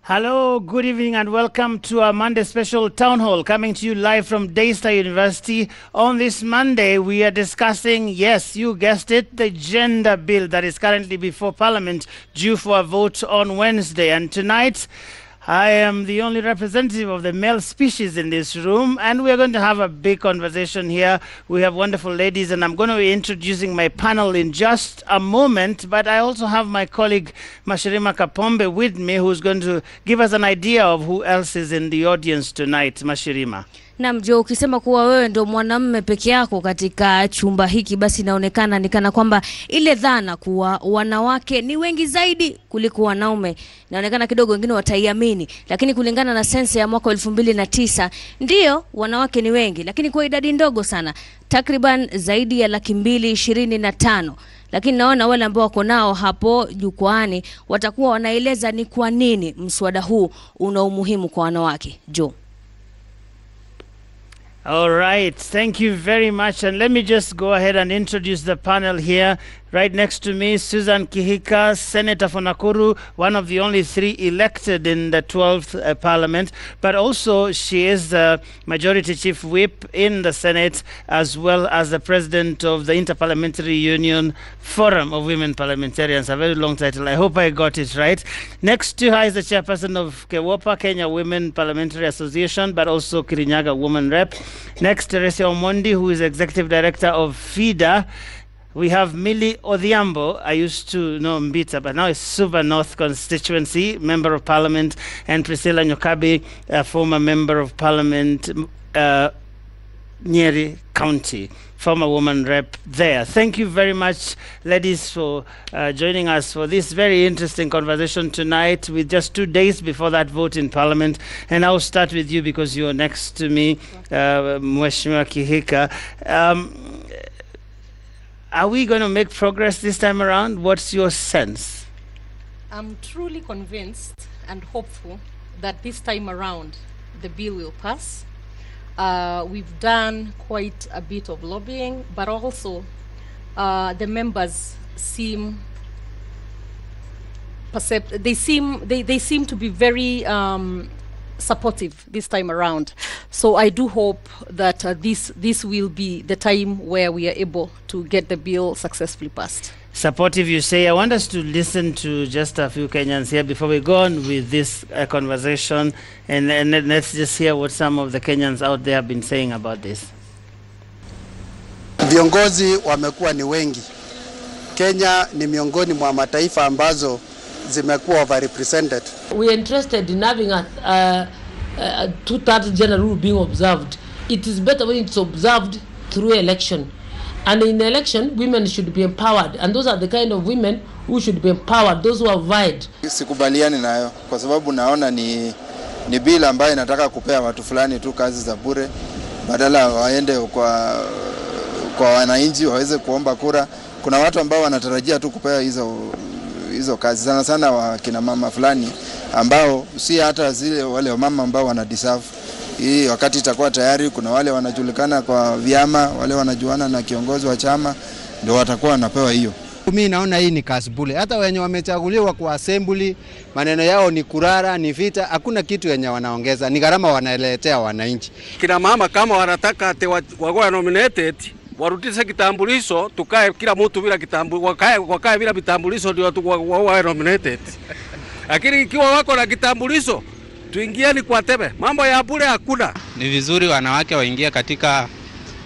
Hello, good evening and welcome to our Monday special town hall coming to you live from Daystar University. On this Monday, we are discussing, yes, you guessed it, the gender bill that is currently before Parliament due for a vote on Wednesday. And tonight, I am the only representative of the male species in this room, and we're going to have a big conversation here. We have wonderful ladies, and I'm going to be introducing my panel in just a moment, but I also have my colleague Mashirima Kapombe with me, who's going to give us an idea of who else is in the audience tonight. Mashirima. Na mjo, ukisema kuwa wewe ndo mwanamume peke yako katika chumba hiki, basi inaonekana ni kana kwamba ile dhana kuwa wanawake ni wengi zaidi kuliko wanaume inaonekana kidogo wengine wataiamini, lakini kulingana na sensa ya mwaka 2009 ndio wanawake ni wengi, lakini kwa idadi ndogo sana, takriban zaidi ya 225. Lakini naona wale ambao wako nao hapo jukwaani watakuwa wanaeleza ni kwa nini mswada huu una umuhimu kwa wanawake. Jo. All right, thank you very much. And let me just go ahead and introduce the panel here. Right next to me, Susan Kihika, Senator for Nakuru, one of the only 3 elected in the 12th Parliament. But also, she is the Majority Chief Whip in the Senate, as well as the President of the Interparliamentary Union Forum of Women Parliamentarians. A very long title. I hope I got it right. Next to her is the Chairperson of KEWOPA, Kenya Women Parliamentary Association, but also Kirinyaga Woman Rep. Next, Teresa Omondi, who is Executive Director of FIDA. We have Millie Odhiambo. I used to know Mbita, but now it's Suba North constituency, Member of Parliament, and Priscilla Nyokabi, a former Member of Parliament, Nyeri County, former woman rep there. Thank you very much, ladies, for joining us for this very interesting conversation tonight, with just 2 days before that vote in Parliament. And I'll start with you because you're next to me, Mheshimiwa Kihika. Are we going to make progress this time around? What's your sense? I'm truly convinced and hopeful that this time around the bill will pass. We've done quite a bit of lobbying, but also the members seem they seem to be very supportive this time around. So I do hope that this will be the time where we are able to get the bill successfully passed. Supportive, you say. I want us to listen to just a few Kenyans here before we go on with this conversation, and let's just hear what some of the Kenyans out there have been saying about this. Viongozi wamekuwa ni wengi. Kenya ni miongoni mwa mataifa ambazo zimekuwa overrepresented. We are interested in having a two-thirds gender rule being observed. It is better when it's observed through election. And in election, women should be empowered. And those are the kind of women who should be empowered, those who have vied. Sikubaliani nayo kwa sababu naona ni bill ambayo inataka kupea watu fulani tu kazi za bure, badala waende kwa wananchi waweze kuomba kura. Kuna watu ambao wanatarajia tu kupea hizo kazi, sana sana wa kina mama fulani ambao si hata zile wale mama ambao wana deserve. Hii wakati itakuwa tayari, kuna wale wanajulikana kwa vyama, wale wanajuana na kiongozi wa chama, ndio watakuwa wanapewa hiyo. Mimi naona hii ni kazi bure. Hata wenye wamechaguliwa kwa assembly, maneno yao ni kurara, ni vita, hakuna kitu yenye wanaongeza, ni gharama wanaeletea wananchi. Kina mama kama wanataka ate wagoya nominated, warudishe kitambulisho, tukae kila mtu bila kitambulisho, wakae bila kitambulisho ndio wagoya nominated. Lakini ikiwa wako na kitambulisho, tuingieni kwa tebe. Mambo ya bure hakuna. Ni vizuri wanawake waingie katika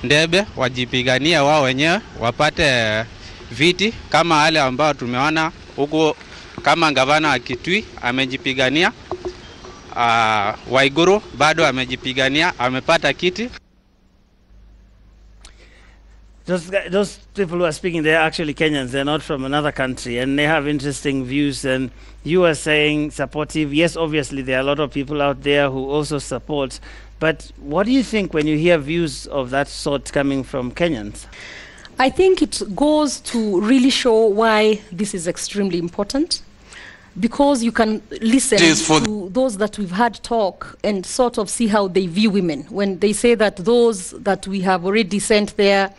ndebe, wajipigania wao wenyewe, wapate viti kama wale ambao tumeona huko, kama gavana wa Kitui amejipigania, Waiguru bado amejipigania, amepata kiti. Those people who are speaking, they're actually Kenyans. They're not from another country, and they have interesting views. And you are saying supportive. Yes, obviously, there are a lot of people out there who also support. But what do you think when you hear views of that sort coming from Kenyans? I think it goes to really show why this is extremely important. Because you can listen to those that we've had talk and sort of see how they view women. When they say that those that we have already sent there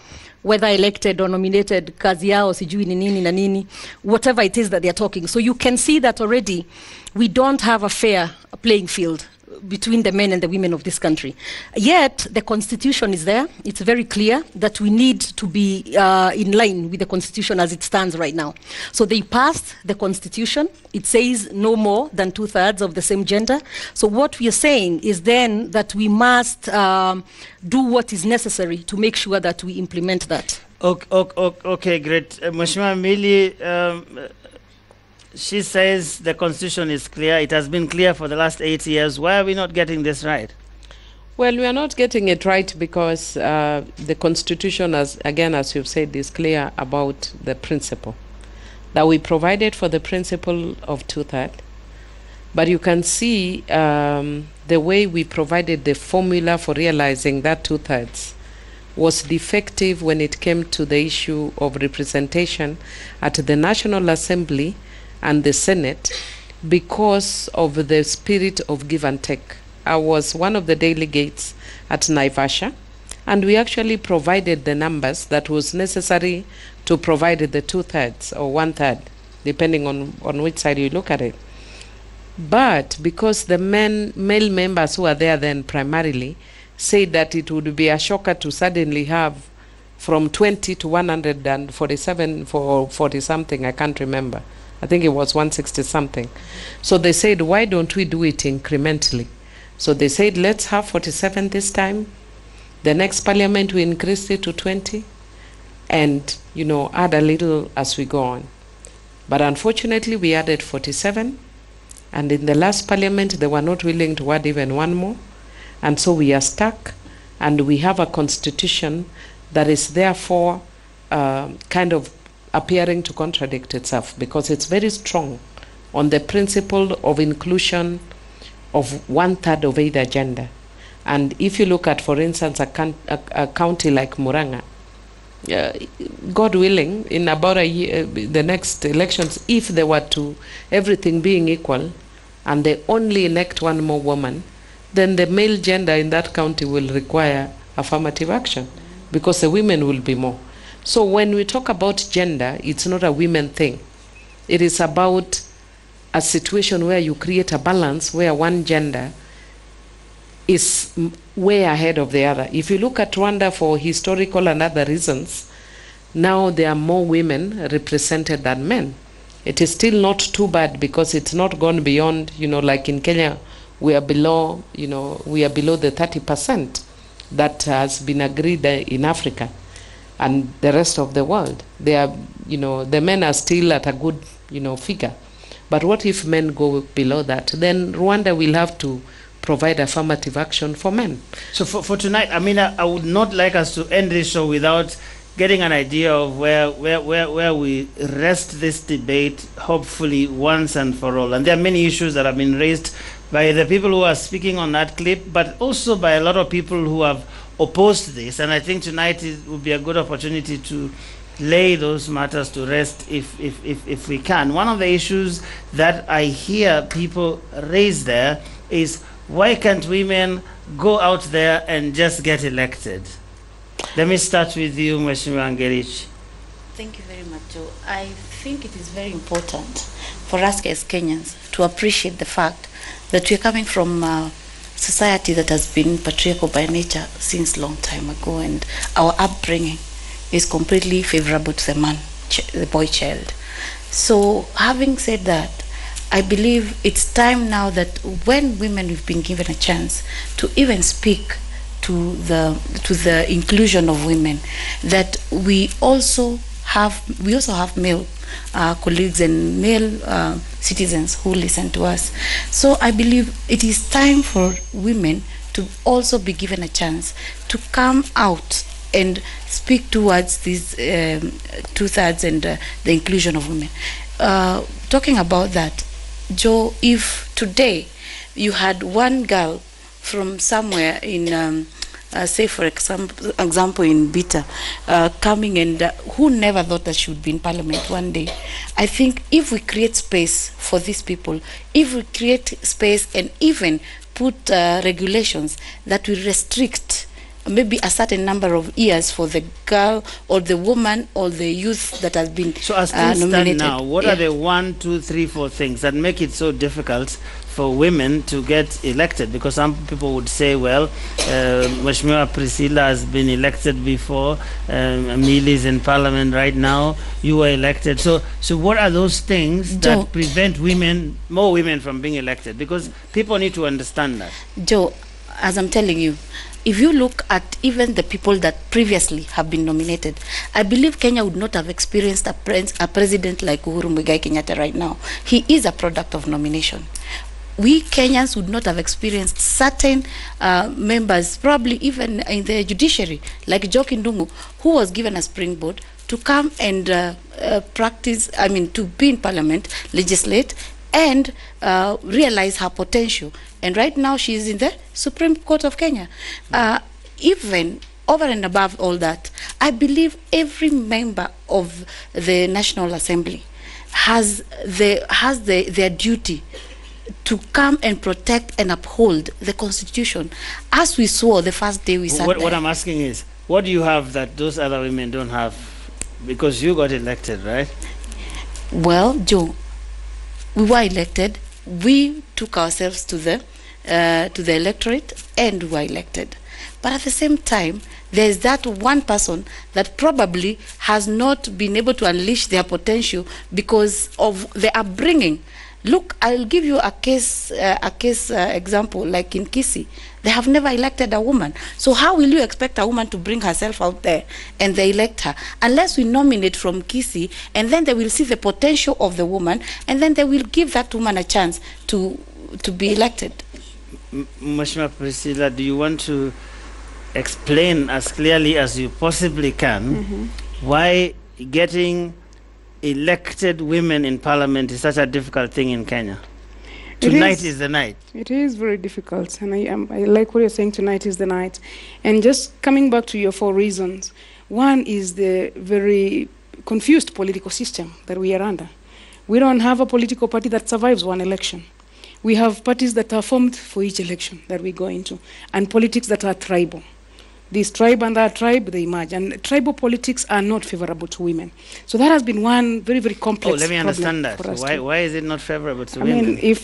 whether elected or nominated, kazi yao sijui ni nini na nini, whatever it is that they're talking. So you can see that already we don't have a fair playing field between the men and the women of this country. Yet the constitution is there. It's very clear that we need to be in line with the constitution as it stands right now. So they passed the constitution. It says no more than 2/3 of the same gender. So what we are saying is then that we must do what is necessary to make sure that we implement that. Okay, great. Mheshimiwa Millie, she says the constitution is clear. It has been clear for the last 8 years. Why are we not getting this right? Well, we are not getting it right because the constitution, as you've said, is clear about the principle. That we provided for the principle of 2/3. But you can see the way we provided the formula for realizing that 2/3 was defective when it came to the issue of representation at the National Assembly and the Senate because of the spirit of give and take. I was one of the delegates at Naivasha, and we actually provided the numbers that was necessary to provide the 2/3 or 1/3, depending on which side you look at it. But because the male members who are there then primarily said that it would be a shocker to suddenly have from 20 to 147 for 40 something, I can't remember. I think it was 160 something. So they said, why don't we do it incrementally? So they said, let's have 47 this time. The next parliament we increased it to 20 and, add a little as we go on. But unfortunately, we added 47. And in the last parliament, they were not willing to add even one more. And so we are stuck. And we have a constitution that is therefore kind of appearing to contradict itself because it's very strong on the principle of inclusion of 1/3 of either gender. And if you look at, for instance, a county like Muranga, God willing, in about a year, the next elections, if they were to, everything being equal, and they only elect one more woman, then the male gender in that county will require affirmative action because the women will be more. So when we talk about gender, it's not a women thing. It is about a situation where you create a balance where one gender is way ahead of the other. If you look at Rwanda for historical and other reasons, now there are more women represented than men. It is still not too bad because it's not gone beyond, like in Kenya, we are below, we are below the 30% that has been agreed in Africa. And the rest of the world, they are, the men are still at a good, figure. But what if men go below that? Then Rwanda will have to provide affirmative action for men. So for tonight, I would not like us to end this show without getting an idea of where we rest this debate, hopefully once and for all. And there are many issues that have been raised by the people who are speaking on that clip, but also by a lot of people who have opposed this. And I think tonight it would be a good opportunity to lay those matters to rest if we can. One of the issues that I hear people raise there is, why can't women go out there and just get elected? Let me start with you, Mheshimiwa Ngerich. Thank you very much, Joe. I think it is very important for us as Kenyans to appreciate the fact that we are coming from a society that has been patriarchal by nature since long time ago, and our upbringing is completely favorable to the man, the boy child. So having said that, I believe it's time now that when women have been given a chance to even speak to the inclusion of women, that we also have male colleagues and male citizens who listen to us. So I believe it is time for women to also be given a chance to come out and speak towards these 2/3 and the inclusion of women. Talking about that, Joe, if today you had one girl from somewhere in, say for example in Bita, coming and who never thought that she would be in parliament one day, I think if we create space for these people, if we create space and even put regulations that will restrict maybe a certain number of years for the girl or the woman or the youth that has been So as things nominated. stand now, what are the 1, 2, 3, 4 things that make it so difficult for women to get elected? Because some people would say, well, Mheshimiwa Priscilla has been elected before, Millie is in parliament right now, you were elected. So what are those things that prevent more women from being elected? Because people need to understand that. Joe, as I'm telling you, if you look at even the people that previously have been nominated, I believe Kenya would not have experienced a president like Uhuru Muigai Kenyatta right now. He is a product of nomination. We Kenyans would not have experienced certain members, probably even in the judiciary, like Joki Ndungu, who was given a springboard to come and to be in parliament, legislate, and realize her potential. And right now she is in the Supreme Court of Kenya. Even over and above all that, I believe every member of the National Assembly has their duty to come and protect and uphold the Constitution, as we saw the first day we sat there. What I'm asking is, what do you have that those other women don't have? Because you got elected, right? Well, Joe, we were elected. We took ourselves to the electorate and we were elected. But at the same time, there is that one person that probably has not been able to unleash their potential because of the upbringing. Look, I'll give you a case example, like in Kisii. They have never elected a woman. So how will you expect a woman to bring herself out there and they elect her? Unless we nominate from Kisii, and then they will see the potential of the woman, and then they will give that woman a chance to be elected. Mheshimiwa Priscilla, do you want to explain as clearly as you possibly can why getting elected women in parliament is such a difficult thing in Kenya? Tonight is the night. It is very difficult, and I like what you're saying, tonight is the night. And just coming back to your 4 reasons, one is the very confused political system that we are under. We don't have a political party that survives one election. We have parties that are formed for each election that we go into, and politics that are tribal. This tribe and that tribe, they merge. And tribal politics are not favorable to women. So that has been one very, very complex let me understand that. Why is it not favorable to women? I mean, if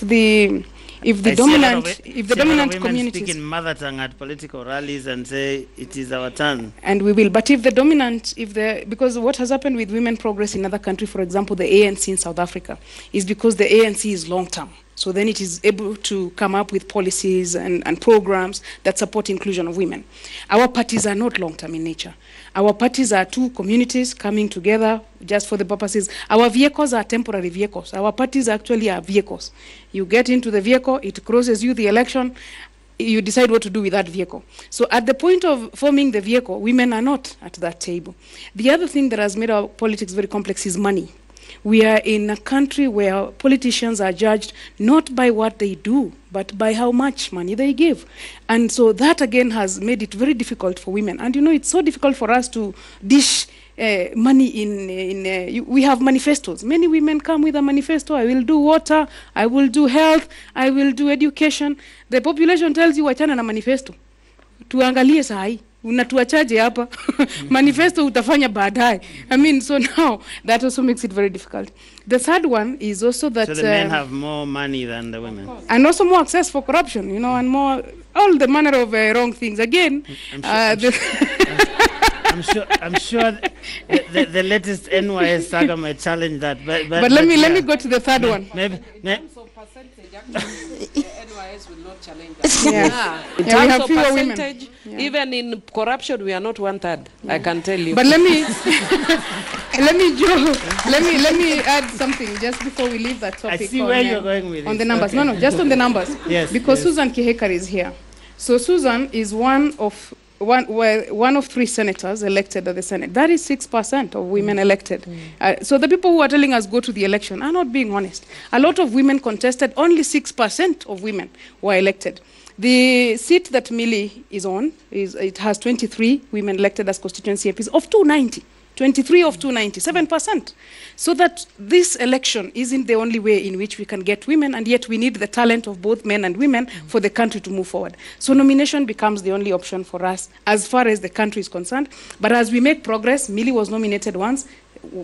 the dominant communities speak in mother tongue at political rallies and say it is our turn. And we will. But if the dominant, because what has happened with women progress in other countries, for example, the ANC in South Africa, is because the ANC is long term. So then it is able to come up with policies and programs that support inclusion of women. Our parties are not long-term in nature. Our parties are 2 communities coming together just for the purposes. Our vehicles are temporary vehicles. Our parties actually are vehicles. You get into the vehicle, it crosses you the election, you decide what to do with that vehicle. So at the point of forming the vehicle, women are not at that table. The other thing that has made our politics very complex is money. We are in a country where politicians are judged not by what they do, but by how much money they give. And so that again has made it very difficult for women. And you know, it's so difficult for us to dish money in we have manifestos. Many women come with a manifesto. I will do water, I will do health, I will do education. The population tells you wachana na manifesto. Tuangalie sahi. Unatuachaje hapa? Manifesto utafanya baadaye. I mean, so now that also makes it very difficult. The third one is also that so the men have more money than the women, and also more access for corruption, you know, and more all the manner of wrong things. Again, I'm sure the latest NYS saga might challenge that. But let me go to the third one. NYS will not challenge that. In terms of percentage, even in corruption, we are not 1/3. I can tell you. But let me add something just before we leave that topic. I see where you're going with on this. the numbers. Okay. No, just on the numbers. Yes. Because yes. Susan Kihekar is here. So Susan is one of 3 senators elected at the Senate. That is 6% of women elected. So the people who are telling us go to the election are not being honest. A lot of women contested. Only 6% of women were elected. The seat that Millie is on, it has 23 women elected as constituency MPs of 290. 23 of 290, 7%. So that this election isn't the only way in which we can get women, and yet we need the talent of both men and women for the country to move forward. So nomination becomes the only option for us as far as the country is concerned. But as we make progress, Millie was nominated once,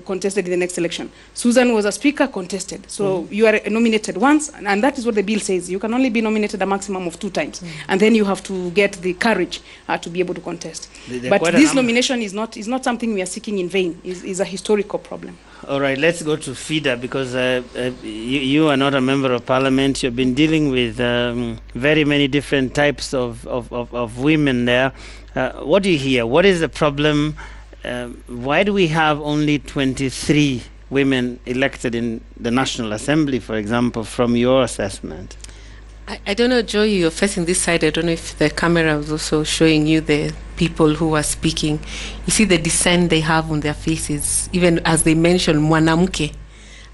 contested in the next election. Susan was a speaker, contested. So you are nominated once, and that is what the bill says. You can only be nominated a maximum of 2 times. And then you have to get the courage to be able to contest. But this nomination is not something we are seeking in vain. It's a historical problem. All right, let's go to FIDA, because you are not a member of parliament. You've been dealing with very many different types of women there. What do you hear? What is the problem? Why do we have only 23 women elected in the National Assembly, for example, from your assessment? I don't know, Joy, you're facing this side. I don't know if the camera was also showing you the people who are speaking. You see the dissent they have on their faces, even as they mention mwanamke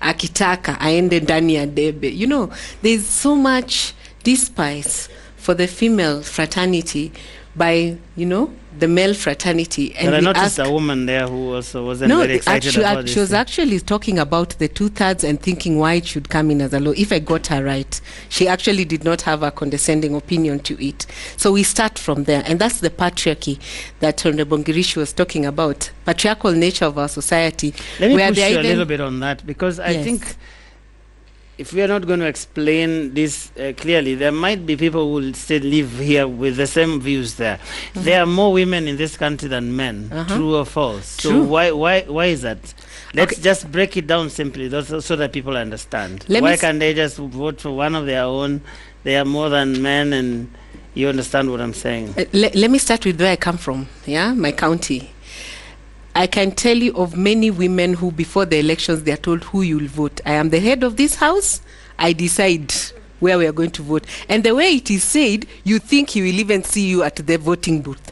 akitaka aende ndani ya debe. You know, there's so much despise for the female fraternity by, you know, the male fraternity. And I noticed a woman there who also wasn't very excited about this. She was actually talking about the 2/3 and thinking why it should come in as a law. If I got her right, she actually did not have a condescending opinion to it. So we start from there, and that's the patriarchy that Honorable Ngirishi was talking about, patriarchal nature of our society. Let me push you a little bit on that, because I think if we are not going to explain this clearly, there might be people who will still live here with the same views there. There are more women in this country than men, true or false? True. So why is that? Let's just break it down simply so that people understand. Why can't they just vote for one of their own? They are more than men, and you understand what I'm saying. Let me start with where I come from, my county. I can tell you of many women who before the elections they are told who you'll vote. I am the head of this house. I decide where we are going to vote. And the way it is said, you think he will even see you at the voting booth.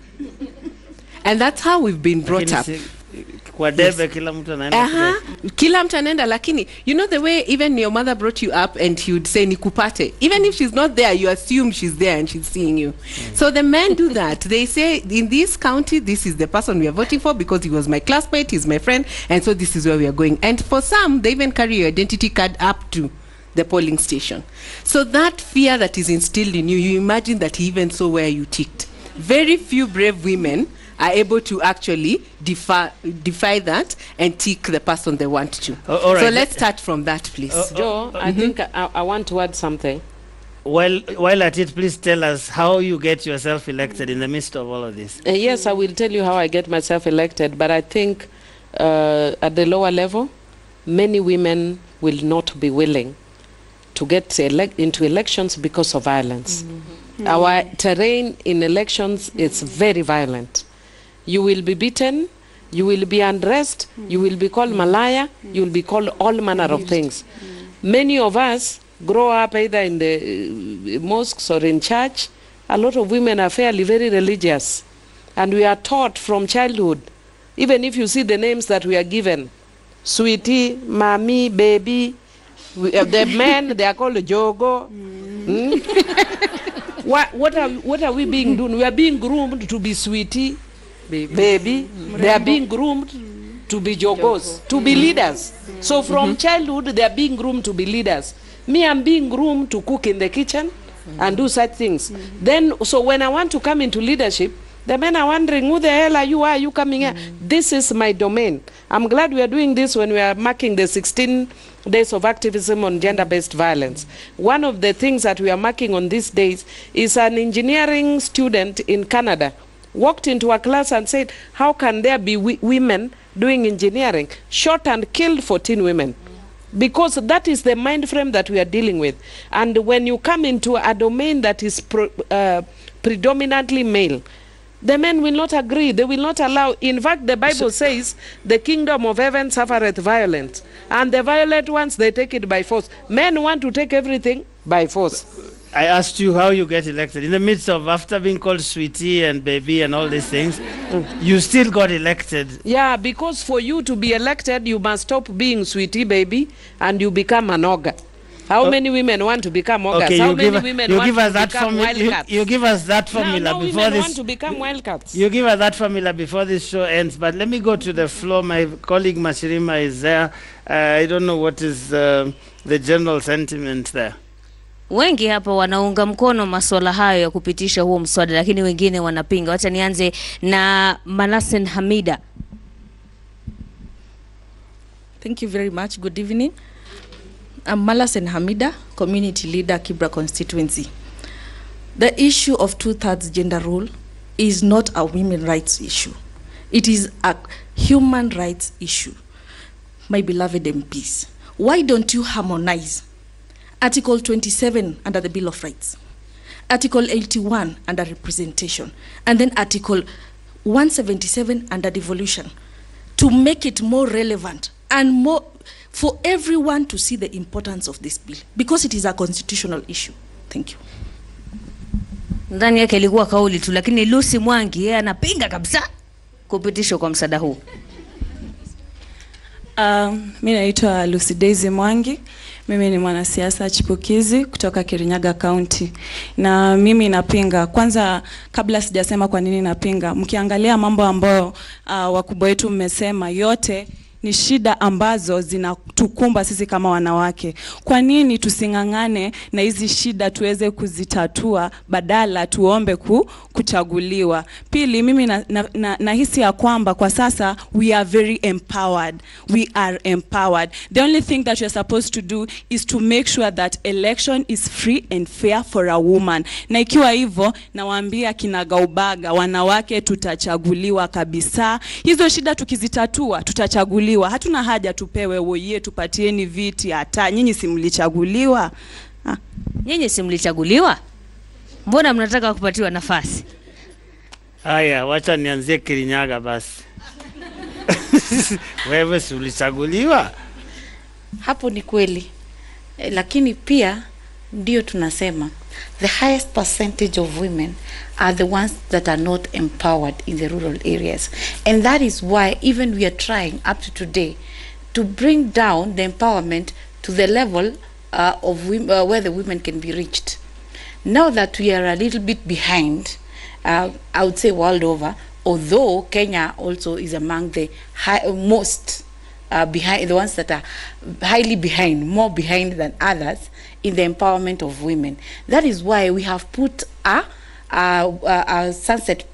And that's how we've been brought up. Kila mtu anaenda, lakini you know the way even your mother brought you up and he would say nikupate. Even if she's not there, you assume she's there and she's seeing you. So the men do that. They say in this county, this is the person we are voting for because he was my classmate, he's my friend, and so this is where we are going. And for some, they even carry your identity card up to the polling station. So that fear that is instilled in you, you imagine that he even saw where you ticked. Very few brave women are able to actually defy that and tick the person they want to. All right. So let's start from that, please. Joe, I think I want to add something. While at it, please tell us how you get yourself elected in the midst of all of this. Yes, I will tell you how I get myself elected, but I think at the lower level, many women will not be willing to get into elections because of violence. Our terrain in elections is very violent. You will be beaten, you will be undressed, you will be called malaya, you will be called all manner of things. Many of us grow up either in the mosques or in church. A lot of women are fairly very religious, and we are taught from childhood, even if you see the names that we are given, sweetie, mommy, baby, the men, they are called jogoo. What are we being done? We are being groomed to be sweetie, baby. They are being groomed to be jogoos, to be leaders. So from childhood, they are being groomed to be leaders. Me, I'm being groomed to cook in the kitchen and do such things. Then, so when I want to come into leadership, the men are wondering, who the hell are you? Why are you coming here? This is my domain. I'm glad we are doing this when we are marking the 16 days of activism on gender-based violence. One of the things that we are marking on these days is an engineering student in Canada walked into a class and said, how can there be women doing engineering? Shot and killed 14 women. Because that is the mind frame that we are dealing with. And when you come into a domain that is predominantly male, the men will not agree. They will not allow. In fact, the Bible says, the kingdom of heaven suffereth violence. And the violent ones, they take it by force. Men want to take everything by force. I asked you how you get elected. In the midst of, after being called sweetie and baby and all these things, you still got elected. Yeah, because for you to be elected, you must stop being sweetie baby and you become an ogre. How many women want to become augurs? Okay, How you many give, women you want give to us that become wildcats? you give us that formula no before women this. want to become wildcats. You give us that formula before this show ends. But let me go to the floor. My colleague Mashirima is there. I don't know what is the general sentiment there. Wengi hapa wanaunga mkono masuala hayo ya kupitisha huo mswada, lakini wengine wanapinga. Wacha nianze na Malasen Hamida. Thank you very much. Good evening. I'm Malasen Hamida, community leader, Kibra constituency. The issue of 2/3 gender rule is not a women's rights issue. It is a human rights issue. My beloved MPs, why don't you harmonize Article 27 under the Bill of Rights, Article 81 under representation, and then Article 177 under devolution, to make it more relevant and more for everyone to see the importance of this bill, because it is a constitutional issue. Thank you. Ndani yake ilikuwa kauli tu, lakini Lucy Mwangi yeye anapinga kabisa kupitishwa kwa mswada huu. Mimi naitwa Lucy Daisy Mwangi. Mimi ni mwanasiasa chipukizi kutoka Kirinyaga County. Na mimi napinga, kwanza kabla sijasema kwa nini napinga, mkiangalia mambo ambayo wakubwa wetu mmesema, yote ni shida ambazo zinatukumba sisi kama wanawake. Kwa nini tusingangane na hizi shida tuweze kuzitatua badala tuombe kuchaguliwa? Pili, mimi nahisi ya kwamba kwa sasa we are very empowered. We are empowered. The only thing that we are supposed to do is to make sure that election is free and fair for a woman. Na ikiwa hivyo, nawaambia kinagaubaga, wanawake tutachaguliwa kabisa. Hizo shida tukizitatua, tutachaguliwa. Hatuna haja tupewe woye tupatieni viti, hata nyinyi simlichaguliwa. Nyinyi simlichaguliwa? Mbona mnataka kupatiwa nafasi? Haya, wacha nianzie Kirinyaga basi. Wewe simlichaguliwa? Hapo ni kweli. Lakini pia ndio tunasema the highest percentage of women are the ones that are not empowered in the rural areas, and that is why even we are trying up to today to bring down the empowerment to the level of where the women can be reached. Now that we are a little bit behind, I would say world over, although Kenya also is among the most behind, the ones that are highly behind, more behind than others in the empowerment of women. That is why we have put a sunset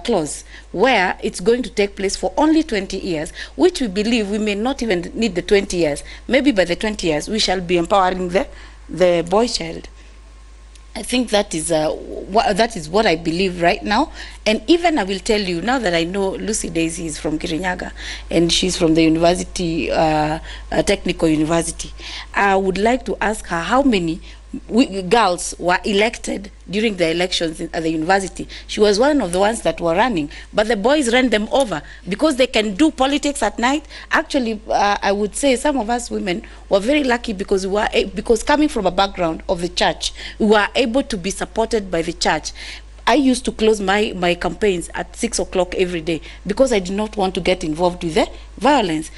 clause where it's going to take place for only 20 years, which we believe we may not even need the 20 years. Maybe by the 20 years we shall be empowering the boy child. I think that is what I believe right now. And even I will tell you, now that I know Lucy Daisy is from Kirinyaga and she's from the university, technical university, I would like to ask her how many girls were elected during the elections at the university. She was one of the ones that were running, but the boys ran them over because they can do politics at night. Actually, I would say some of us women were very lucky because we were because coming from a background of the church, we were able to be supported by the church. I used to close my campaigns at 6 o'clock every day because I did not want to get involved with the violence.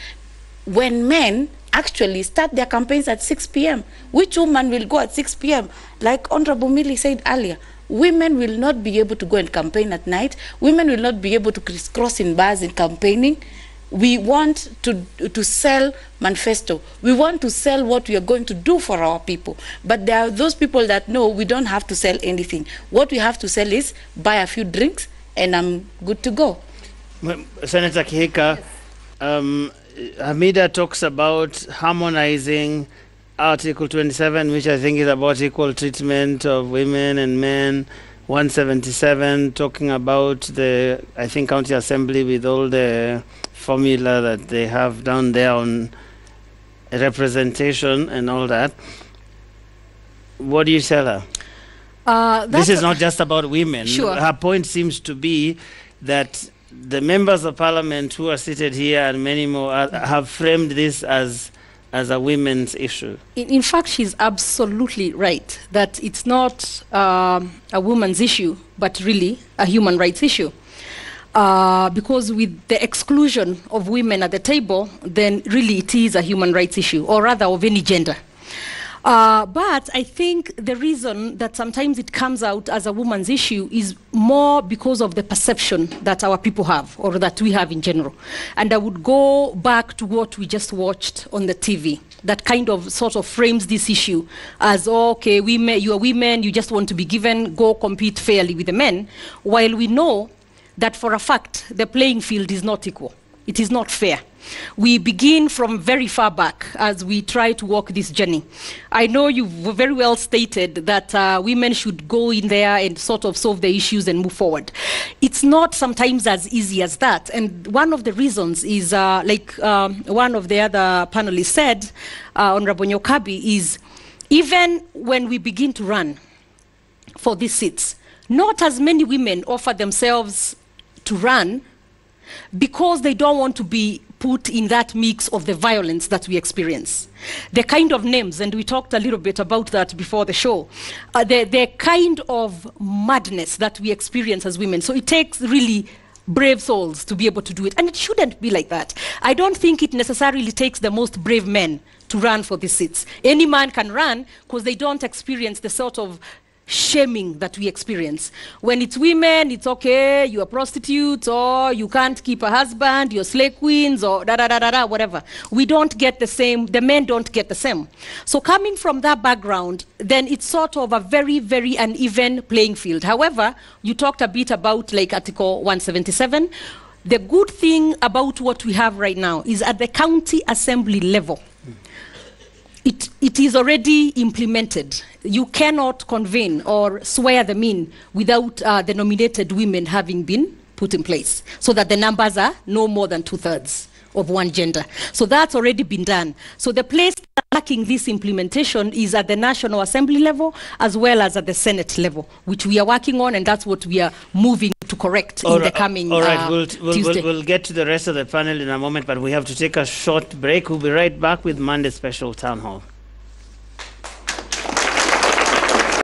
When men actually start their campaigns at 6 p.m. Which woman will go at 6 p.m.? Like Honorable Millie said earlier, women will not be able to go and campaign at night. Women will not be able to crisscross in bars in campaigning. We want to sell manifesto. We want to sell what we are going to do for our people. But there are those people that know we don't have to sell anything. What we have to sell is buy a few drinks and I'm good to go. Senator Kihika, Hamida talks about harmonizing Article 27, which I think is about equal treatment of women and men. 177 talking about the, I think, county assembly with all the formula that they have down there on representation and all that. What do you tell her? This is not just about women. Sure. Her point seems to be that the members of parliament who are seated here and many more have framed this as a women's issue. In fact, she's absolutely right that it's not a woman's issue, but really a human rights issue. Because with the exclusion of women at the table, then really it is a human rights issue, or rather of any gender. But I think the reason that sometimes it comes out as a woman's issue is more because of the perception that our people have, or that we have in general. And I would go back to what we just watched on the TV, that kind of sort of frames this issue as, okay, women, you are women, you just want to be given, go compete fairly with the men, while we know that for a fact the playing field is not equal. It is not fair. We begin from very far back as we try to walk this journey. I know you've very well stated that women should go in there and sort of solve the issues and move forward. It's not sometimes as easy as that. And one of the reasons is, like one of the other panelists said, Honorable Nyokabi, is even when we begin to run for these seats, not as many women offer themselves to run because they don't want to be put in that mix of the violence that we experience. The kind of names, and we talked a little bit about that before the show, the kind of madness that we experience as women. So it takes really brave souls to be able to do it. And it shouldn't be like that. I don't think it necessarily takes the most brave men to run for these seats. Any man can run because they don't experience the sort of shaming that we experience. When it's women, it's okay, you're prostitutes, or you can't keep a husband, you're slave queens, or whatever. We don't get the same, the men don't get the same. So coming from that background, then it's sort of a very, very uneven playing field. However, you talked a bit about like Article 177. The good thing about what we have right now is at the county assembly level, it is already implemented. You cannot convene or swear them in without the nominated women having been put in place, so that the numbers are no more than 2/3 of one gender. So that's already been done. So the place lacking this implementation is at the National Assembly level as well as at the Senate level, which we are working on, and that's what we are moving to correct in the coming Tuesday. We'll get to the rest of the panel in a moment, but we have to take a short break. We'll be right back with Monday's special town hall.